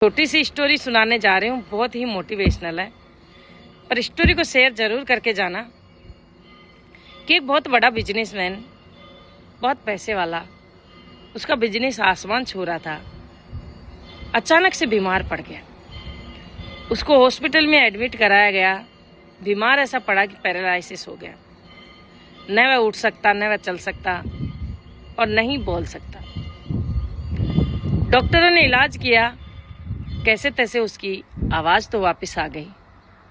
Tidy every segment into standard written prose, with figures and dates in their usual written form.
छोटी सी स्टोरी सुनाने जा रही हूँ, बहुत ही मोटिवेशनल है, पर स्टोरी को शेयर जरूर करके जाना। कि एक बहुत बड़ा बिजनेसमैन, बहुत पैसे वाला, उसका बिजनेस आसमान छू रहा था, अचानक से बीमार पड़ गया। उसको हॉस्पिटल में एडमिट कराया गया। बीमार ऐसा पड़ा कि पैरालिसिस हो गया। न वह उठ सकता, न वह चल सकता और न ही बोल सकता। डॉक्टरों ने इलाज किया, कैसे तैसे उसकी आवाज़ तो वापस आ गई,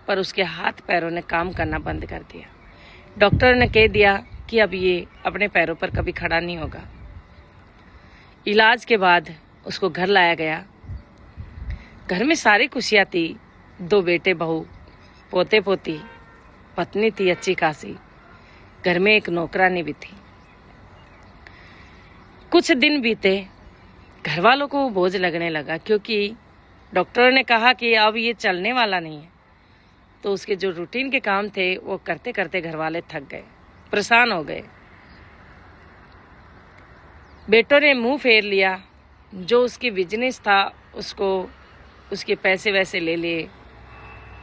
पर उसके हाथ पैरों ने काम करना बंद कर दिया। डॉक्टर ने कह दिया कि अब ये अपने पैरों पर कभी खड़ा नहीं होगा। इलाज के बाद उसको घर लाया गया। घर में सारी खुशियाँ थी, 2 बेटे बहू, पोते पोती, पत्नी थी अच्छी खासी, घर में एक नौकरानी भी थी। कुछ दिन बीते, घर वालों को बोझ लगने लगा, क्योंकि डॉक्टरों ने कहा कि अब ये चलने वाला नहीं है। तो उसके जो रूटीन के काम थे वो करते करते घर वाले थक गए, परेशान हो गए। बेटों ने मुंह फेर लिया, जो उसकी बिजनेस था उसको उसके पैसे वैसे ले लिए,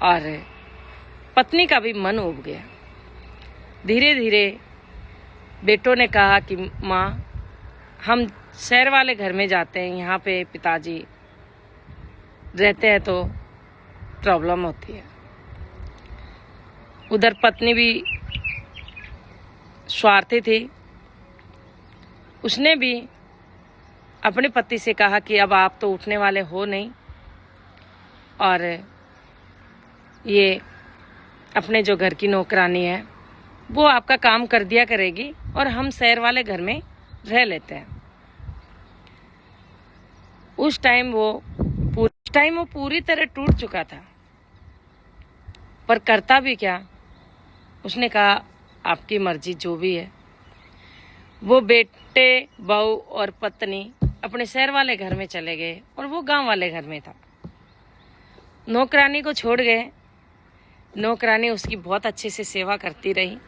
और पत्नी का भी मन उब गया। धीरे धीरे बेटों ने कहा कि माँ, हम शहर वाले घर में जाते हैं, यहाँ पे पिताजी रहते हैं तो प्रॉब्लम होती है। उधर पत्नी भी स्वार्थी थी। उसने भी अपने पति से कहा कि अब आप तो उठने वाले हो नहीं, और ये अपने जो घर की नौकरानी है वो आपका काम कर दिया करेगी, और हम शहर वाले घर में रह लेते हैं। उस टाइम वो पूरी तरह टूट चुका था, पर करता भी क्या। उसने कहा आपकी मर्जी, जो भी है। वो बेटे, बहू और पत्नी अपने शहर वाले घर में चले गए, और वो गांव वाले घर में था। नौकरानी को छोड़ गए। नौकरानी उसकी बहुत अच्छे से सेवा करती रही।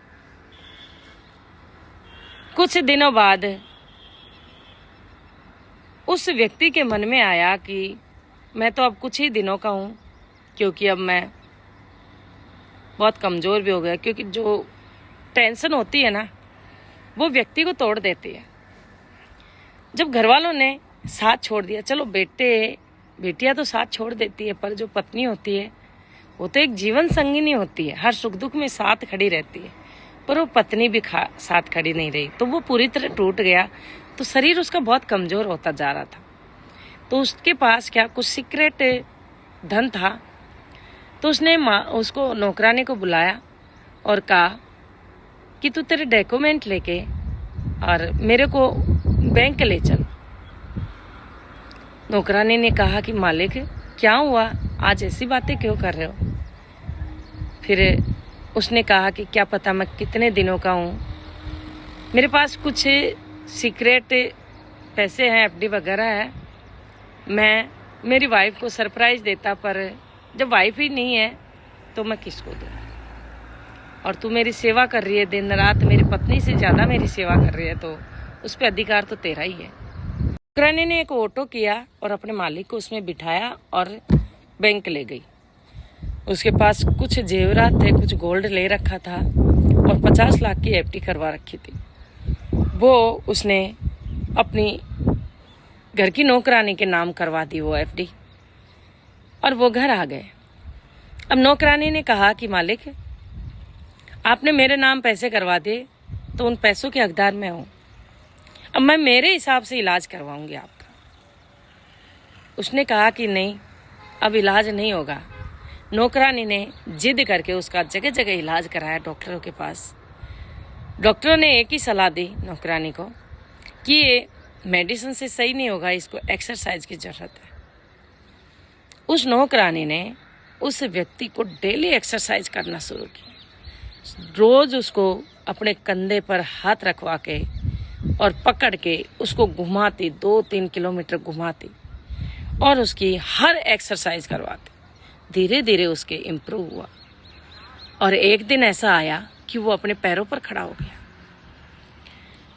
कुछ दिनों बाद उस व्यक्ति के मन में आया कि मैं तो अब कुछ ही दिनों का हूँ, क्योंकि अब मैं बहुत कमज़ोर भी हो गया। क्योंकि जो टेंशन होती है ना, वो व्यक्ति को तोड़ देती है। जब घर वालों ने साथ छोड़ दिया, चलो बेटियां तो साथ छोड़ देती है, पर जो पत्नी होती है वो तो एक जीवन संगिनी होती है, हर सुख दुख में साथ खड़ी रहती है। पर वो पत्नी भी साथ खड़ी नहीं रही, तो वो पूरी तरह टूट गया। तो शरीर उसका बहुत कमज़ोर होता जा रहा था। तो उसके पास क्या कुछ सीक्रेट धन था। तो उसने उसको नौकरानी को बुलाया और कहा कि तू तेरे डॉक्यूमेंट लेके और मेरे को बैंक ले चल। नौकरानी ने कहा कि मालिक, क्या हुआ, आज ऐसी बातें क्यों कर रहे हो। फिर उसने कहा कि क्या पता मैं कितने दिनों का हूँ, मेरे पास कुछ सीक्रेट पैसे हैं, एफडी वगैरह है। मैं मेरी वाइफ को सरप्राइज देता, पर जब वाइफ ही नहीं है तो मैं किसको दूँ। और तू मेरी सेवा कर रही है दिन रात, मेरी पत्नी से ज़्यादा मेरी सेवा कर रही है, तो उस पर अधिकार तो तेरा ही है। नौकरानी ने एक ऑटो किया और अपने मालिक को उसमें बिठाया और बैंक ले गई। उसके पास कुछ जेवरात थे, कुछ गोल्ड ले रखा था, और 50 लाख की एफडी करवा रखी थी। वो उसने अपनी घर की नौकरानी के नाम करवा दी वो एफडी, और वो घर आ गए। अब नौकरानी ने कहा कि मालिक, आपने मेरे नाम पैसे करवा दिए, तो उन पैसों के हकदार मैं हूँ। अब मैं मेरे हिसाब से इलाज करवाऊंगी आपका। उसने कहा कि नहीं, अब इलाज नहीं होगा। नौकरानी ने जिद करके उसका जगह जगह इलाज कराया डॉक्टरों के पास। डॉक्टरों ने एक ही सलाह दी नौकरानी को कि ये मेडिसिन से सही नहीं होगा, इसको एक्सरसाइज की ज़रूरत है। उस नौकरानी ने उस व्यक्ति को डेली एक्सरसाइज करना शुरू किया। रोज़ उसको अपने कंधे पर हाथ रखवा के और पकड़ के उसको घुमाती, 2-3 किलोमीटर घुमाती, और उसकी हर एक्सरसाइज करवाती। धीरे धीरे उसके इम्प्रूव हुआ, और एक दिन ऐसा आया कि वो अपने पैरों पर खड़ा हो गया।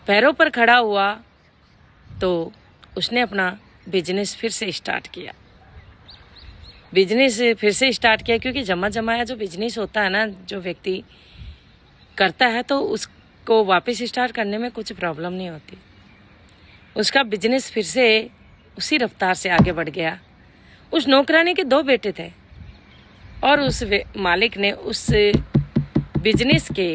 पैरों पर खड़ा हुआ तो उसने अपना बिजनेस फिर से स्टार्ट किया। बिजनेस फिर से स्टार्ट किया, क्योंकि जमा जमाया जो बिजनेस होता है ना, जो व्यक्ति करता है तो उसको वापस स्टार्ट करने में कुछ प्रॉब्लम नहीं होती। उसका बिजनेस फिर से उसी रफ्तार से आगे बढ़ गया। उस नौकरानी के 2 बेटे थे और उस मालिक ने उस बिजनेस के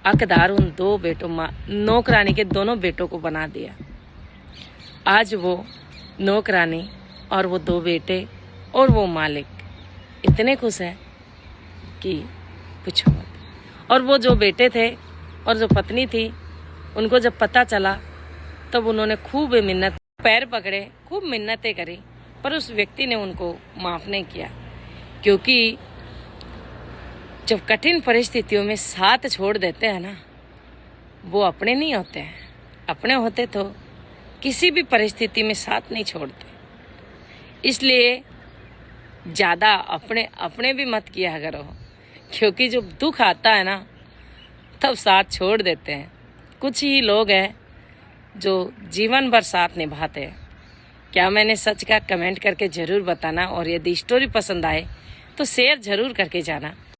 हकदार उन 2 बेटों, नौकरानी के दोनों बेटों को बना दिया। आज वो नौकरानी और वो 2 बेटे और वो मालिक इतने खुश है कि पूछो मत। और वो जो बेटे थे और जो पत्नी थी, उनको जब पता चला तब उन्होंने खूब मिन्नत, पैर पकड़े, खूब मिन्नतें करी, पर उस व्यक्ति ने उनको माफ़ नहीं किया। क्योंकि जब कठिन परिस्थितियों में साथ छोड़ देते हैं ना, वो अपने नहीं होते हैं। अपने होते तो किसी भी परिस्थिति में साथ नहीं छोड़ते। इसलिए ज़्यादा अपने भी मत किया करो, क्योंकि जब दुख आता है ना तब साथ छोड़ देते हैं। कुछ ही लोग हैं जो जीवन भर साथ निभाते हैं। क्या मैंने सच का कमेंट करके ज़रूर बताना, और यदि स्टोरी पसंद आए तो शेयर ज़रूर करके जाना।